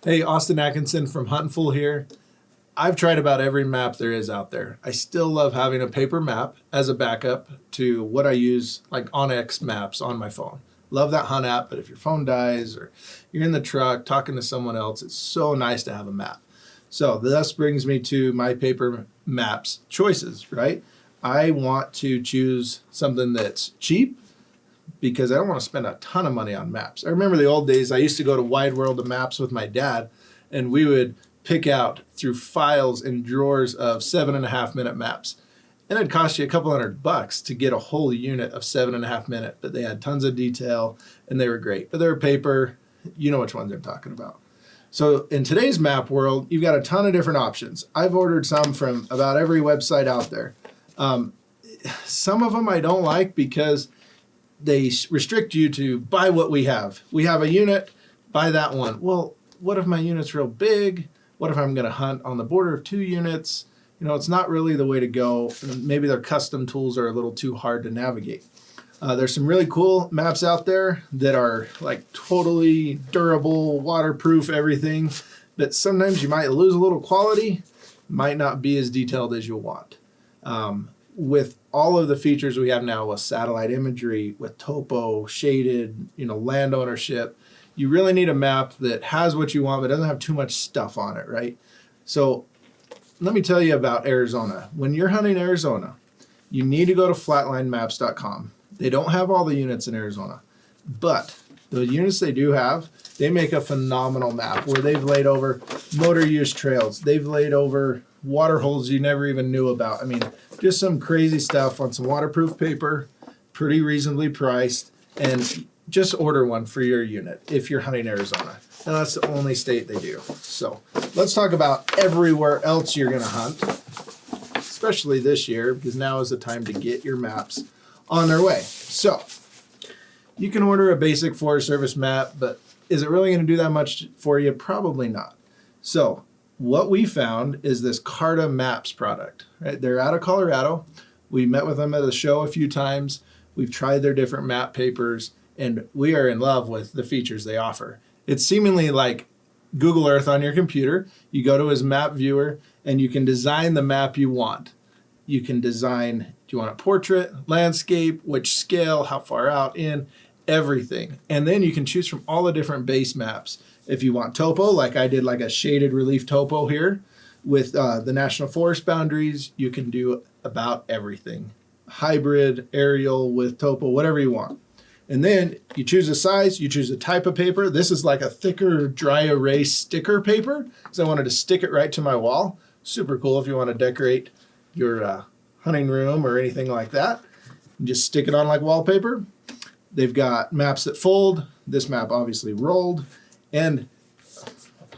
Hey, Austin Atkinson from Huntin here. I've tried about every map there is out there. I still love having a paper map as a backup to what I use like onX maps on my phone. Love that Hunt app, but if your phone dies or you're in the truck talking to someone else, it's so nice to have a map. So this brings me to my paper maps choices, right? I want to choose something that's cheap, because I don't want to spend a ton of money on maps. I remember the old days, I used to go to Wide World of Maps with my dad, and we would pick out through files and drawers of 7.5 minute maps. And it'd cost you a couple $100 to get a whole unit of 7.5 minute, but they had tons of detail and they were great. But they were paper, you know which ones I'm talking about. So in today's map world, you've got a ton of different options. I've ordered some from about every website out there. Some of them I don't like because they restrict you to buy what we have. We have a unit, buy that one. Well, what if my unit's real big? What if I'm going to hunt on the border of 2 units? You know, it's not really the way to go. Maybe their custom tools are a little too hard to navigate. There's some really cool maps out there that are like totally durable, waterproof, everything. But sometimes you might lose a little quality, might not be as detailed as you want. With all of the features we have now with satellite imagery, with topo, shaded, land ownership, you really need a map that has what you want but doesn't have too much stuff on it, right? So let me tell you about Arizona. When you're hunting Arizona, you need to go to flatlinemaps.com. They don't have all the units in Arizona, but the units they do have, they make a phenomenal map where they've laid over motor use trails. They've laid over water holes you never even knew about. I mean, just some crazy stuff on some waterproof paper, pretty reasonably priced, and just order one for your unit if you're hunting Arizona. And that's the only state they do. So let's talk about everywhere else you're gonna hunt, especially this year, because now is the time to get your maps on their way. So you can order a basic Forest Service map, but is it really gonna do that much for you? Probably not. So what we found is this 𝗙cie Maps product, right? They're out of Colorado. We met with them at the show a few times. We've tried their different map papers, and we are in love with the features they offer. It's seemingly like Google Earth on your computer. You go to his map viewer, and you can design the map you want. You can design, do you want a portrait, landscape, which scale, how far out in, everything. And then you can choose from all the different base maps. If you want topo, like I did, like a shaded relief topo here with the national forest boundaries, you can do about everything. Hybrid, aerial with topo, whatever you want. And then you choose a size, you choose a type of paper. This is like a thicker dry erase sticker paper because I wanted to stick it right to my wall. Super cool if you want to decorate your hunting room or anything like that. You just stick it on like wallpaper. They've got maps that fold. This map obviously rolled. And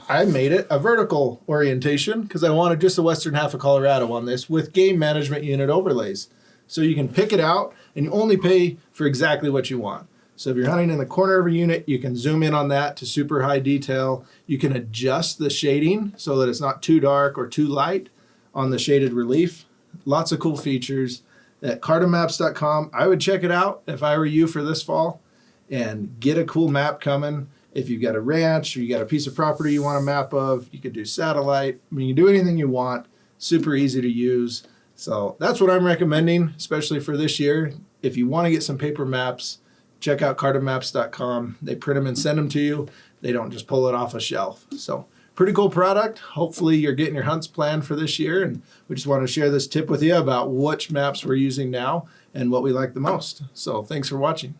I made it a vertical orientation because I wanted just the western half of Colorado on this with game management unit overlays. So you can pick it out and you only pay for exactly what you want. So if you're hunting in the corner of a unit, you can zoom in on that to super high detail. You can adjust the shading so that it's not too dark or too light on the shaded relief. Lots of cool features at 𝗙ciemaps.com. I would check it out if I were you for this fall and get a cool map coming. If you've got a ranch or you got a piece of property you want a map of, you could do satellite. I mean, you can do anything you want. Super easy to use. So that's what I'm recommending, especially for this year. If you want to get some paper maps, check out 𝗙ciemaps.com. They print them and send them to you. They don't just pull it off a shelf. So pretty cool product. Hopefully you're getting your hunts planned for this year. And we just want to share this tip with you about which maps we're using now and what we like the most. So thanks for watching.